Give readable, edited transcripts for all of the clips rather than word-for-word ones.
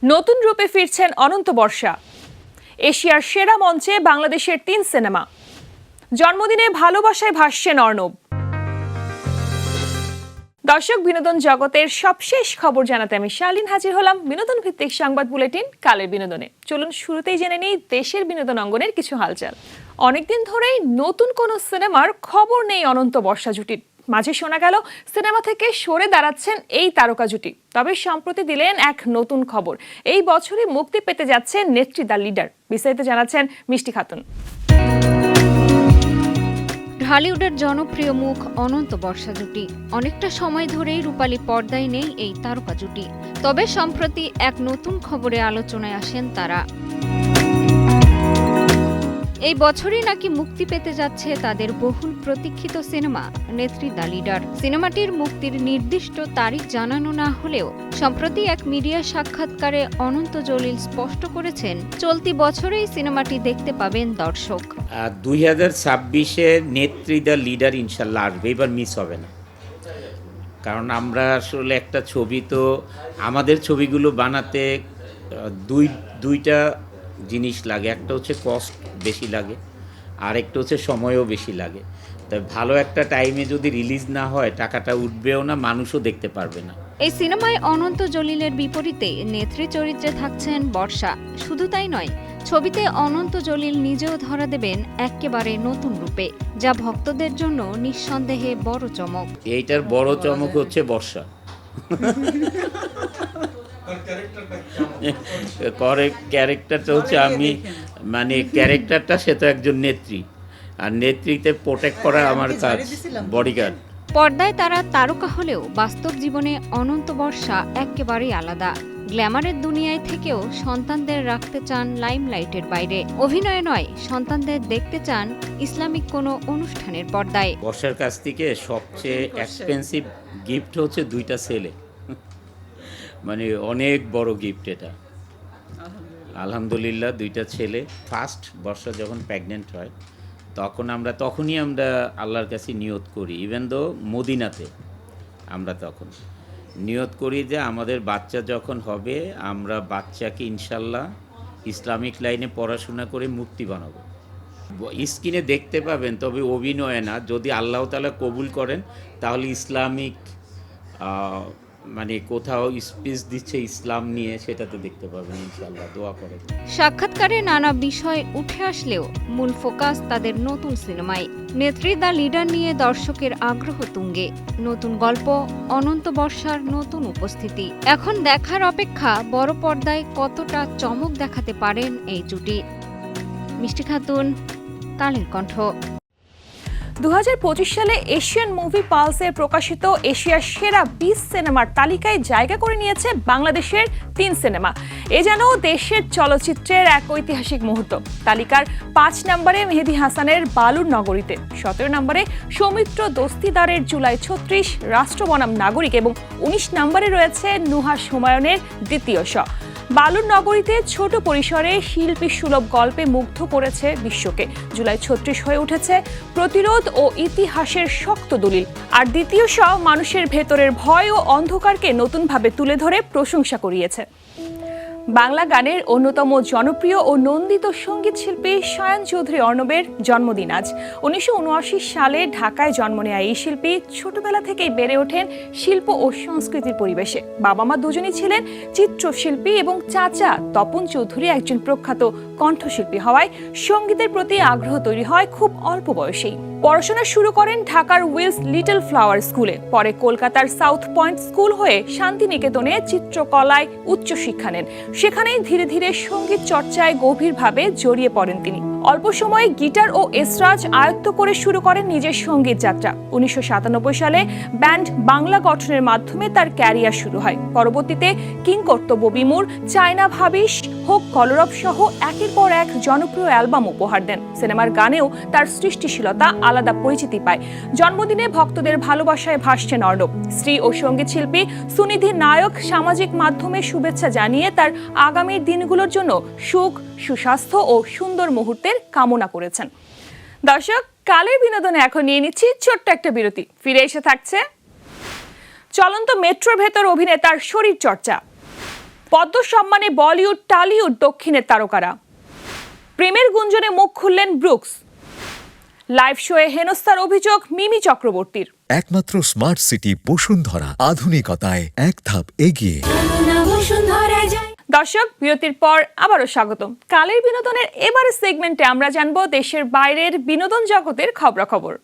নতুন রূপে ফিরছেন অনন্ত বর্ষা। এশিয়ার সেরা মঞ্চে বাংলাদেশের 3 সিনেমা। জন্মদিনে ভালোবাসায় ভাসছেন অর্ণব। দর্শক, বিনোদন জগতের সবশেষ খবর জানাতে আমি শালীন হাজির হলাম বিনোদন ভিত্তিক সংবাদ বুলেটিন কালের বিনোদনে। চলুন শুরুতেই জেনে নিই দেশের বিনোদন অঙ্গনের কিছু হালচাল। অনেকদিন ধরেই নতুন কোনো সিনেমার খবর নেই অনন্ত বর্ষা জুটির। মাঝে শোনা গেল সিনেমা থেকে সরে দাঁড়াচ্ছেন এই তারকা জুটি। তবে সম্প্রতি দিলেন এক নতুন খবর, এই বছরই মুক্তি পেতে যাচ্ছে নেত্রী দ্য লিডার। বিস্তারিত জানাচ্ছেন মিষ্টি খাতুন। ঢালিউডের জনপ্রিয় মুখ অনন্ত বর্ষা জুটি। অনেকটা সময় ধরেই রূপালী পর্দায় নেই এই তারকা জুটি। তবে সম্প্রতি এক নতুন খবরে আলোচনায় আসেন তারা। এই বছরই নাকি মুক্তি পেতে যাচ্ছে তাদের বহুল প্রতীক্ষিত সিনেমা নেত্রী দ্য লিডার। সিনেমাটির মুক্তির নির্দিষ্ট তারিখ জানানো না হলেও সম্প্রতি এক মিডিয়া সাক্ষাৎকারে অনন্ত জলিল স্পষ্ট করেছেন চলতি বছরেই সিনেমাটি দেখতে পাবেন দর্শক। 2026-এ নেত্রী দ্য লিডার ইনশাল্লাহ আসবে, এবার মিস হবে না। কারণ আমরা আসলে একটা ছবি, তো আমাদের ছবিগুলো বানাতে দুইটা জিনিস লাগে। একটা হচ্ছে কস্ট বেশি লাগে, আর একটা হচ্ছে সময়ও বেশি লাগে। তাই ভালো একটা টাইমে যদি রিলিজ না হয় টাকাটা উঠবেও না, মানুষও দেখতে পারবে না। এই সিনেমায় অনন্ত জলিলের বিপরীতে নেত্রী চরিত্রে থাকছেন বর্ষা। শুধু তাই নয়, ছবিতে অনন্ত জলিল নিজেও ধরা দেবেন একেবারে নতুন রূপে, যা ভক্তদের জন্য নিঃসন্দেহে বড় চমক। এইটার বড় চমক হচ্ছে বর্ষা। ক্যারেক্টারটা হচ্ছে ক্যারেক্টারটা সে তো একজন নেত্রী, আর নেত্রীতে প্রোটেক্ট করা আমার কাজ, বডিগার্ড। পর্দায় তারা তারকা হলেও বাস্তব জীবনে অনন্ত বর্ষা একেবারেই আলাদা। গ্ল্যামারের দুনিয়ায় থেকেও সন্তানদের রাখতে চান লাইমলাইটের বাইরে। অভিনয় নয়, সন্তানদের দেখতে চান ইসলামিক কোনো অনুষ্ঠানের পর্দায়। বর্ষার কাছ থেকে সবচেয়ে এক্সপেন্সিভ গিফট হচ্ছে 2টা ছেলে। অনেক বড় গিফট এটা। আলহামদুলিল্লাহ 2টা ছেলে। ফার্স্ট বর্ষা যখন প্রেগনেন্ট হয় তখনই আমরা আল্লাহর কাছে নিয়ত করি, ইভেন দো মদিনাতে আমরা তখন নিয়ত করি যে আমাদের বাচ্চা যখন হবে আমরা বাচ্চাকে ইনশাল্লাহ ইসলামিক লাইনে পড়াশোনা করে মূর্তি বানাবো। স্ক্রিনে দেখতে পাবেন, তবে অভিনয় না। যদি আল্লাহ তাআলা কবুল করেন তাহলে ইসলামিক কোথাও স্পিচ দিচ্ছে ইসলাম নিয়ে, সেটাতে দেখতে পাবেন ইনশাআল্লাহ। দোয়া করে। সাক্ষাৎকারে নানা বিষয় উঠে আসলেও মূল ফোকাস তাদের নতুন সিনেমায়। নেত্রী দ্য লিডার নিয়ে দর্শকের আগ্রহ তুঙ্গে। নতুন গল্প, অনন্ত বর্ষার নতুন উপস্থিতি। এখন দেখার অপেক্ষা বড় পর্দায় কতটা চমক দেখাতে পারেন এই জুটি। মিষ্টি খাতুন, কালের কণ্ঠ। 2025 সালে এশিয়ান মুভি পালসে প্রকাশিত এশিয়ার সেরা 20 সিনেমার তালিকায় জায়গা করে নিয়েছে বাংলাদেশের 3 সিনেমা। এ যেন দেশের চলচ্চিত্রের এক ঐতিহাসিক মুহূর্ত। তালিকার 5 নম্বরে মেহেদী হাসানের বালুর নগরীতে, 17 নম্বরে সৌমিত্র দস্তিদারের জুলাই 36 রাষ্ট্র বনাম নাগরিক এবং 19 নম্বরে রয়েছে নুহাস হুমায়ুনের দ্বিতীয় শ। বালুর নগরীতে ছোট পরিসরে শিল্পী সুলভ গল্পে মুগ্ধ করেছে বিশ্বকে। জুলাই 36 হয়ে উঠেছে প্রতিরোধ ও ইতিহাসের শক্ত দলিল। আর দ্বিতীয় শ মানুষের ভেতরের ভয় ও অন্ধকারকে নতুনভাবে তুলে ধরে প্রশংসা কুড়িয়েছে। বাংলা গানের অন্যতম জনপ্রিয় ও নন্দিত সঙ্গীত শিল্পী শায়ান চৌধুরী অর্ণবের জন্মদিন আজ। 1979 সালে ঢাকায় জন্ম নেয়া এই শিল্পী ছোটবেলা থেকেই বেড়ে ওঠেন শিল্প ও সংস্কৃতির পরিবেশে। বাবা মা দুজনই ছিলেন চিত্রশিল্পী এবং চাচা তপন চৌধুরী একজন প্রখ্যাত কণ্ঠশিল্পী হওয়ায় সঙ্গীতের প্রতি আগ্রহ তৈরি হয় খুব অল্প বয়সেই। পড়াশোনা শুরু করেন ঢাকার উইলস লিটল ফ্লাওয়ার স্কুলে, পরে কলকাতার সাউথ পয়েন্ট স্কুল হয়ে শান্তিনিকেতনে চিত্রকলায় উচ্চশিক্ষা নেন। সেখানেই ধীরে ধীরে সঙ্গীত চর্চায় গভীরভাবে জড়িয়ে পড়েন তিনি। অল্প সময়ে গিটার ও এসরাজ আয়ত্ত করে শুরু করেন নিজের সঙ্গীত যাত্রা। 1997 সালে ব্যান্ড বাংলা গঠনের মাধ্যমে তার ক্যারিয়ার শুরু হয়। পরবর্তীতে কিংকর্তব্য বিমূর, চায়না ভাবিস, হোক কলরব সহ একের পর এক জনপ্রিয় অ্যালবাম উপহার দেন। সিনেমার গানেও তার সৃষ্টিশীলতা আলাদা পরিচিতি পায়। জন্মদিনে ভক্তদের ভালোবাসায় ভাসছেন অর্ণব। স্ত্রী ও সঙ্গীত শিল্পী সুনিধি নায়ক সামাজিক মাধ্যমে শুভেচ্ছা জানিয়ে তার আগামীর দিনগুলোর জন্য সুখ, সুস্বাস্থ্য ও সুন্দর মুহূর্তের কামনা করেছেন। দর্শক, কালের বিনোদনে এখন নিয়ে নিচ্ছি ছোট্ট একটা বিরতি। ফিরে এসে থাকছে চলন্ত মেট্রোর ভেতর অভিনেতার শরীর চর্চা। পদ্ম সম্মানে বলিউড টলিউড দক্ষিণের তারকারা। প্রেমের গুঞ্জনে মুখ খুললেন ব্রুকস। লাইভ শোয়ে হেনস্থার অভিযোগ মিমি চক্রবর্তীর। একমাত্র স্মার্ট সিটি বসুন্ধরা, আধুনিকতায় এক ধাপ এগিয়ে। দর্শক, বিরতির পর আবারও স্বাগতম। কালের বিনোদনের এবারের সেগমেন্টে আমরা জানবো দেশের বাইরের বিনোদন জগতের খবরাখবর।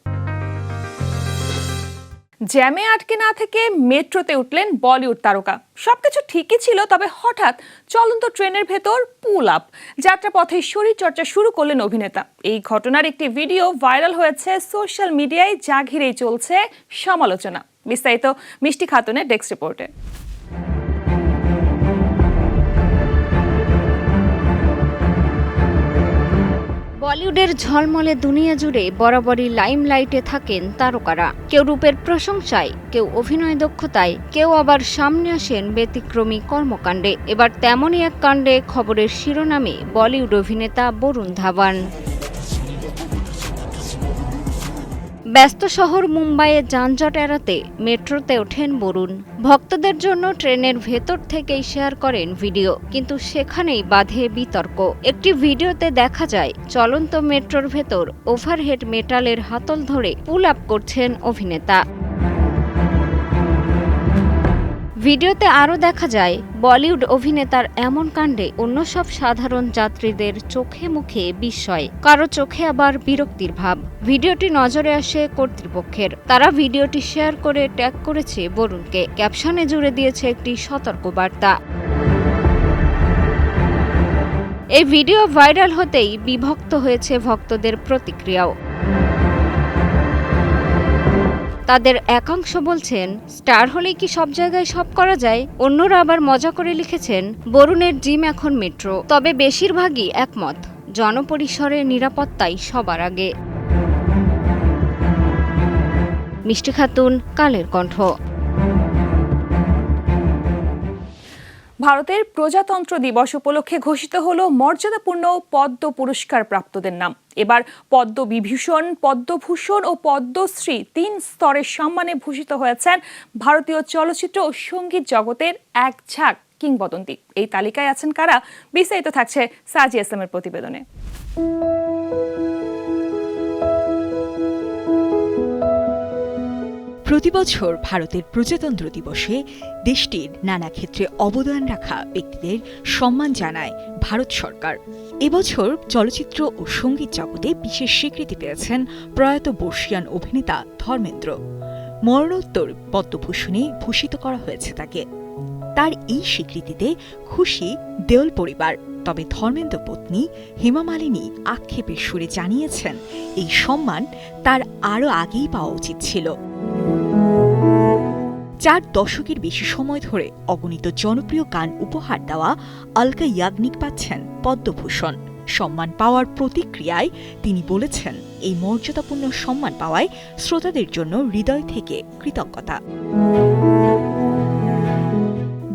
জ্যামে আটকে না থেকে মেট্রোতে উঠলেন বলিউড তারকা। সবকিছু ঠিকই ছিল, তবে হঠাৎ চলন্ত ট্রেনের ভেতর পুল আপ। যাত্রাপথে শরীর চর্চা শুরু করলেন অভিনেতা। এই ঘটনার একটি ভিডিও ভাইরাল হয়েছে সোশ্যাল মিডিয়ায়, যা ঘিরেই চলছে সমালোচনা। বিস্তারিত মিষ্টি খাতুনের ডেস্ক রিপোর্টে। বলিউডের ঝলমলে দুনিয়া জুড়ে বরাবরই লাইমলাইটে থাকেন তারকারা। কেউ রূপের প্রশংসায়, কেউ অভিনয় দক্ষতায়, কেউ আবার সামনে আসেন ব্যতিক্রমী কর্মকাণ্ডে। এবার তেমনই এক কাণ্ডে খবরের শিরোনামে বলিউড অভিনেতা বরুণ ধাওয়ান। ব্যস্ত শহর মুম্বাইয়ে যানজট এড়াতে মেট্রোতে ওঠেন বরুণ। ভক্তদের জন্য ট্রেনের ভেতর থেকেই শেয়ার করেন ভিডিও, কিন্তু সেখানেই বাধে বিতর্ক। একটি ভিডিওতে দেখা যায় চলন্ত মেট্রোর ভেতর ওভারহেড মেটালের হাতল ধরে পুল আপ করছেন অভিনেতা। ভিডিওতে আরও দেখা যায় বলিউড অভিনেতার এমন কাণ্ডে অন্য সব সাধারণ যাত্রীদের চোখে মুখে বিস্ময়, কারো চোখে আবার বিরক্তির ভাব। ভিডিওটি নজরে আসে কর্তৃপক্ষের। তারা ভিডিওটি শেয়ার করে ট্যাগ করেছে বরুণকে। ক্যাপশনে জুড়ে দিয়েছে একটি সতর্কবার্তা। এই ভিডিও ভাইরাল হতেই বিভক্ত হয়েছে ভক্তদের প্রতিক্রিয়াও। তাদের একাংশ বলছেন, স্টার হলেই কি সব জায়গায় সব করা যায়? অন্যরা আবার মজা করে লিখেছেন, বরুণের জিম এখন মেট্রো। তবে বেশিরভাগই একমত, জনপরিসরে নিরাপত্তাই সবার আগে। মিষ্টি খাতুন, কালের কণ্ঠ। ভারতের প্রজাতন্ত্র দিবস উপলক্ষে ঘোষিত হলো মর্যাদাপূর্ণ পদ্ম পুরস্কার প্রাপ্তদের নাম। এবার পদ্মবিভূষণ, পদ্মভূষণ ও পদ্মশ্রী 3 স্তরের সম্মানে ভূষিত হয়েছেন ভারতীয় চলচ্চিত্র ও সঙ্গীত জগতের এক ঝাঁক কিংবদন্তি। এই তালিকায় আছেন কারা? বিস্তারিত থাকছে সাজি এসএমের প্রতিবেদনে। প্রতিবছর ভারতের প্রজাতন্ত্র দিবসে দেশটির নানা ক্ষেত্রে অবদান রাখা ব্যক্তিদের সম্মান জানায় ভারত সরকার। এবছর চলচ্চিত্র ও সঙ্গীত জগতে বিশেষ স্বীকৃতি পেয়েছেন প্রয়াত বর্ষীয়ান অভিনেতা ধর্মেন্দ্র। মরণোত্তর পদ্মভূষণে ভূষিত করা হয়েছে তাকে। তার এই স্বীকৃতিতে খুশি দেওল পরিবার। তবে ধর্মেন্দ্র পত্নী হেমা মালিনী আক্ষেপের সুরে জানিয়েছেন, এই সম্মান তার আরও আগেই পাওয়া উচিত ছিল। 4 দশকের বেশি সময় ধরে অগণিত জনপ্রিয় গান উপহার দেওয়া আলকা ইয়াগনিক পাচ্ছেন পদ্মভূষণ। সম্মান পাওয়ার প্রতিক্রিয়ায় তিনি বলেছেন, এই মর্যাদাপূর্ণ সম্মান পাওয়ায় শ্রোতাদের জন্য হৃদয় থেকে কৃতজ্ঞতা।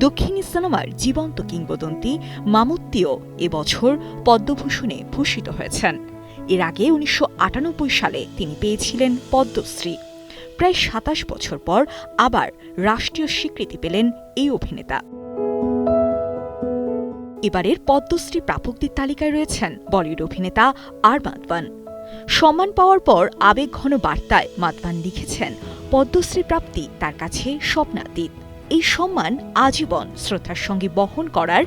দক্ষিণী সিনেমার জীবন্ত কিংবদন্তি মামুত্তিও এবছর পদ্মভূষণে ভূষিত হয়েছেন। এর আগে 1998 সালে তিনি পেয়েছিলেন পদ্মশ্রী। প্রায় 27 বছর পর আবার রাষ্ট্রীয় স্বীকৃতি পেলেন এই অভিনেতা। এবারের পদ্মশ্রী প্রাপকদের তালিকায় রয়েছেন বলিউড অভিনেতা আর মাধবন। সম্মান পাওয়ার পর আবেগঘন বার্তায় মাধবন লিখেছেন, পদ্মশ্রী প্রাপ্তি তার কাছে স্বপ্নাতীত। এই সম্মান আজীবন শ্রদ্ধার সঙ্গে বহন করার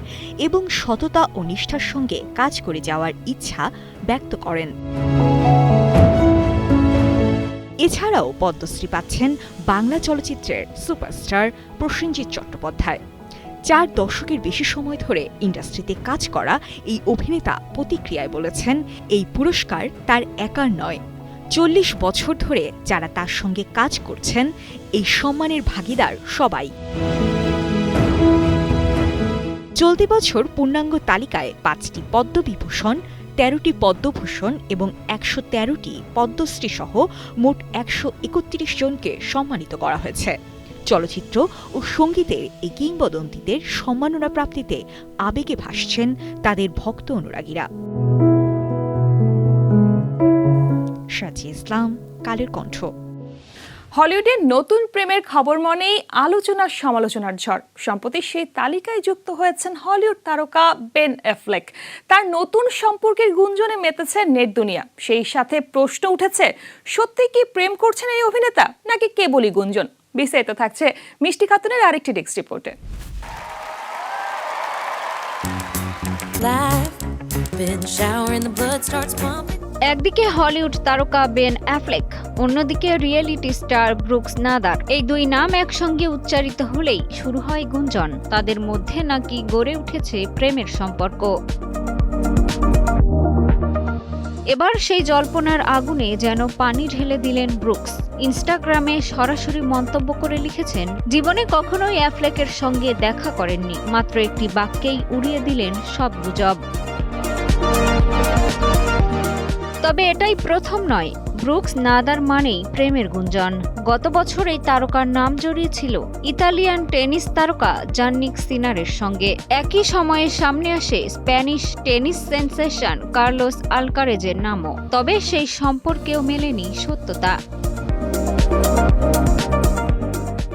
এবং সততা ও নিষ্ঠার সঙ্গে কাজ করে যাওয়ার ইচ্ছা ব্যক্ত করেন। এছাড়াও পদ্মশ্রী পাচ্ছেন বাংলা চলচ্চিত্রের সুপারস্টার প্রসেনজিৎ চট্টোপাধ্যায়। 4 দশকের বেশি সময় ধরে ইন্ডাস্ট্রিতে কাজ করা এই অভিনেতা প্রতিক্রিয়ায় বলেছেন, এই পুরস্কার তার একার নয়, 40 বছর ধরে যারা তার সঙ্গে কাজ করছেন এই সম্মানের ভাগিদার সবাই। চলতি বছর পূর্ণাঙ্গ তালিকায় 5টি পদ্মবিভূষণ, 13টি পদ্মভূষণ এবং 113টি পদ্মশ্রী সহ মোট 131 জনকে সম্মানিত করা হয়েছে। চলচ্চিত্র ও সঙ্গীতের এই কিংবদন্তিদের সম্মাননা প্রাপ্তিতে আবেগে ভাসছেন তাদের ভক্ত অনুরাগীরা। সাজি ইসলাম, কালের কণ্ঠ। হলিউডের নতুন প্রেমের খবর মনেই আলোচনার সমালোচনার ঝড়। সম্প্রতি সেই তালিকায় যুক্ত হয়েছেন হলিউড তারকা বেন অ্যাফ্লেক। তার নতুন সম্পর্কের গুঞ্জনে মেতেছে নেট দুনিয়া। সেই সাথে প্রশ্ন উঠেছে, সত্যি কি প্রেম করছেন এই অভিনেতা, নাকি কেবলই গুঞ্জন? বিস্তারিত থাকছে মিষ্টি খাতুনের আরেকটি ডেস্ক রিপোর্টে। একদিকে হলিউড তারকা বেন অ্যাফ্লেক, অন্যদিকে রিয়েলিটি স্টার ব্রুকস নাদার। এই দুই নাম একসঙ্গে উচ্চারিত হলেই শুরু হয় গুঞ্জন, তাদের মধ্যে নাকি গড়ে উঠেছে প্রেমের সম্পর্ক। এবার সেই জল্পনার আগুনে যেন পানি ঢেলে দিলেন ব্রুকস। ইনস্টাগ্রামে সরাসরি মন্তব্য করে লিখেছেন, জীবনে কখনোই অ্যাফ্লেকের সঙ্গে দেখা করেননি, মাত্র একটি বাক্যেই উড়িয়ে দিলেন সব গুজব। তবে এটাই প্রথম নয়, ব্রুকস নাদার মানেই প্রেমের গুঞ্জন। গত বছর এই তারকার নাম জড়িয়েছিল ইতালিয়ান টেনিস তারকা জান্নিক সিনারের সঙ্গে। একই সময়ে সামনে আসে স্প্যানিশ টেনিস সেন্সেশন কার্লোস আলকারেজের নামও। তবে সেই সম্পর্কেও মেলেনি সত্যতা।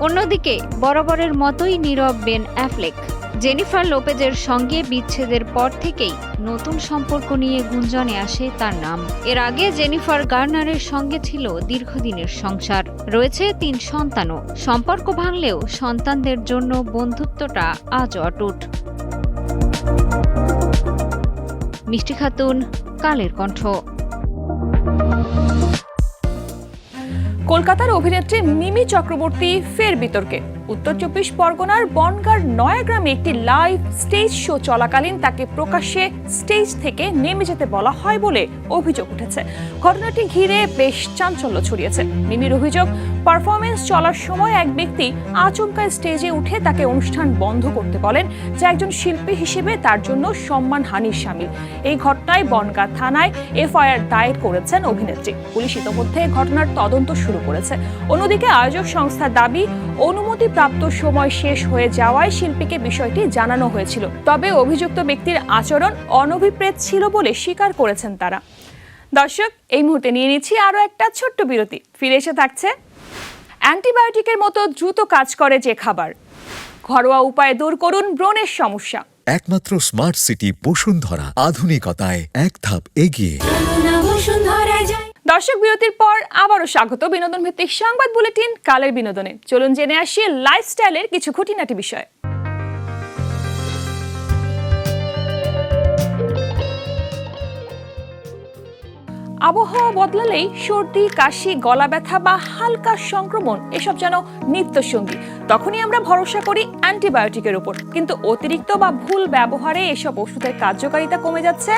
অন্যদিকে বরাবরের মতোই নীরব বেন অ্যাফ্লেক। জেনিফার লোপেজের সঙ্গে বিচ্ছেদের পর থেকেই নতুন সম্পর্ক নিয়ে গুঞ্জনে আসে তার নাম। এর আগে জেনিফার গার্নারের সঙ্গে ছিল দীর্ঘদিনের সংসার, রয়েছে 3 সন্তানও। সম্পর্ক ভাঙলেও সন্তানদের জন্য বন্ধুত্বটা আজও অটুট। মিষ্টি খাতুন, কালের কণ্ঠ। কলকাতার অভিনেত্রী মিমি চক্রবর্তী ফের বিতর্কে। উত্তর 24 পরগনার বনগাঁর নয়াগ্রামে একটি লাইভ স্টেজ শো চলাকালীন তাকে প্রকাশ্যে স্টেজ থেকে নেমে যেতে বলা হয় বলে অভিযোগ উঠেছে। ঘটনাটি ঘিরে বেশ চাঞ্চল্য ছড়িয়েছে। মিমির অভিযোগ, পারফরমেন্স চলার সময় এক ব্যক্তি আচমকা স্টেজে উঠে তাকে অনুষ্ঠান বন্ধ করতে বলেন, যা একজন শিল্পী হিসেবে তার জন্য সম্মানহানির শামিল। এই ঘটনায় বনগাঁ থানায় এফআইআর দায়ের করেছেন অভিনেত্রী। পুলিশ ইতিমধ্যে ঘটনার তদন্ত শুরু করেছে। অন্যদিকে আয়োজক সংস্থার দাবি, অনুমতি প্রাপ্ত সময় শেষ হয়ে যাওয়ায় শিল্পীকে বিষয়টি জানানো হয়েছিল। তবে অভিযুক্ত ব্যক্তির আচরণ অনভিপ্রেত ছিল বলে স্বীকার করেছেন তারা। দর্শক, এই মুহূর্তে নিয়ে নিচ্ছি আরও একটা ছোট্ট বিরতি। ফিরে এসে থাকছে, অ্যান্টিবায়োটিকের মতো দ্রুত কাজ করে যে খাবার, ঘরোয়া উপায়ে দূর করুন ব্রণের সমস্যা। একমাত্র স্মার্ট সিটি বসুন্ধরা, আধুনিকতায় এক ধাপ এগিয়ে। দর্শক, বিরতির পর আবারও স্বাগত বিনোদন ভিত্তিক সংবাদ বুলেটিন কালের বিনোদনে। চলুন জেনে আসি লাইফস্টাইলের কিছু খুঁটিনাটি বিষয়। আবহাওয়া বদলালেই সর্দি, কাশি, গলা ব্যথা বা হালকা সংক্রমণ এসব যেন নিত্যসঙ্গী। তখনই আমরা ভরসা করি অ্যান্টিবায়োটিকের উপর। কিন্তু অতিরিক্ত বা ভুল ব্যবহারে এসব ওষুধের কার্যকারিতা কমে যাচ্ছে,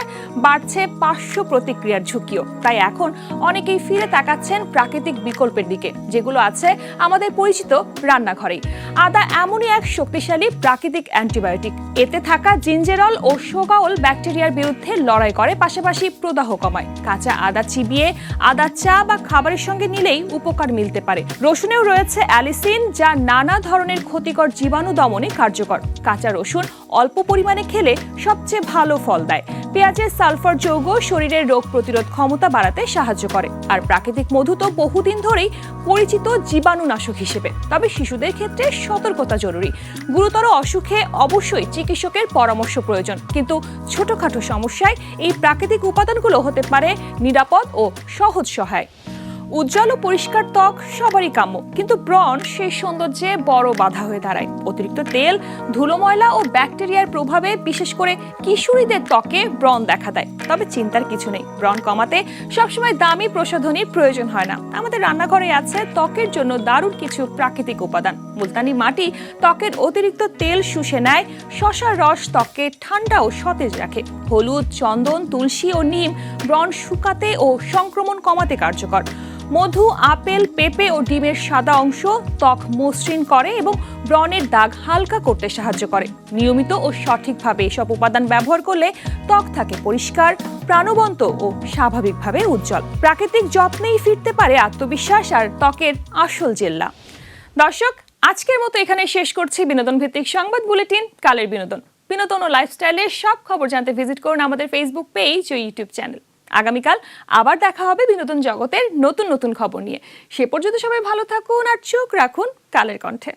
বাড়ছে পার্শ্ব প্রতিক্রিয়ার ঝুঁকিও। তাই এখন অনেকেই ফিরে তাকাচ্ছেন প্রাকৃতিক বিকল্পের দিকে, যেগুলো আছে আমাদের পরিচিত রান্নাঘরেই। আদা এমনই এক শক্তিশালী প্রাকৃতিক অ্যান্টিবায়োটিক। এতে থাকা জিঞ্জেরল ও সোগাওল ব্যাকটেরিয়ার বিরুদ্ধে লড়াই করে, পাশাপাশি প্রদাহ কমায়। কাঁচা আদা চিবিয়ে আদা চা বা খাবারের সঙ্গে নিলেই উপকার মিলতে পারে। রসুনেও রয়েছে অ্যালিসিন, যা নানা ধরনের ক্ষতিকর জীবাণু দমনে কার্যকর। কাঁচা রসুন অল্প পরিমাণে খেলে সবচেয়ে ভালো ফল দেয়। পেঁয়াজের সালফার যৌগ শরীরের রোগ প্রতিরোধ ক্ষমতা বাড়াতে সাহায্য করে। আর প্রাকৃতিক মধু তো বহুদিন ধরেই পরিচিত জীবাণুনাশক হিসেবে। তবে শিশুদের ক্ষেত্রে সতর্কতা জরুরি। গুরুতর অসুখে অবশ্যই চিকিৎসকের পরামর্শ প্রয়োজন, কিন্তু ছোটখাটো সমস্যায় এই প্রাকৃতিক উপাদানগুলো হতে পারে নিরাপদ ও সহজ সহায়। উজ্জ্বল ও পরিষ্কার ত্বক সবারই কাম্য, কিন্তু ব্রণ সেই সৌন্দর্যে বড় বাধা হয়ে দাঁড়ায়। অতিরিক্ত তেল, ধুলো, ময়লা ও ব্যাকটেরিয়ার প্রভাবে বিশেষ করে কিশোরীদের ত্বকে ব্রণ দেখা দেয়। তবে চিন্তার কিছু নেই, ব্রণ কমাতে সবসময় দামি প্রসাধনীর প্রয়োজন হয় না। আমাদের রান্নাঘরে আছে ত্বকের জন্য দারুণ কিছু প্রাকৃতিক উপাদান। মুলতানি মাটি ত্বকের অতিরিক্ত তেল শুষে নেয়, শসার রস ত্বককে ঠান্ডা ও সতেজ রাখে। হলুদ, চন্দন, তুলসী ও নিম ব্রণ শুকাতে ও সংক্রমণ কমাতে কার্যকর। মধু, আপেল, পেঁপে ও ডিমের সাদা অংশ ত্বক মসৃণ করে এবং ব্রণের দাগ হালকা করতে সাহায্য করে। নিয়মিত ও সঠিকভাবে এসব উপাদান ব্যবহার করলে ত্বক থাকে পরিষ্কার, প্রাণবন্ত ও স্বাভাবিকভাবে উজ্জ্বল। প্রাকৃতিক যত্নেই ফিরতে পারে আত্মবিশ্বাস আর ত্বকের আসল জেল্লা। দর্শক, আজকের মতো এখানে শেষ করছি বিনোদন ভিত্তিক সংবাদ বুলেটিন কালের বিনোদন। বিনোদন ও লাইফস্টাইলের সব খবর জানতে ভিজিট করুন আমাদের ফেসবুক পেজ ও ইউটিউব চ্যানেল। আগামীকাল আবার দেখা হবে বিনোদন জগতের নতুন নতুন খবর নিয়ে। সে পর্যন্ত সবাই ভালো থাকুন আর চোখ রাখুন কালের কণ্ঠে।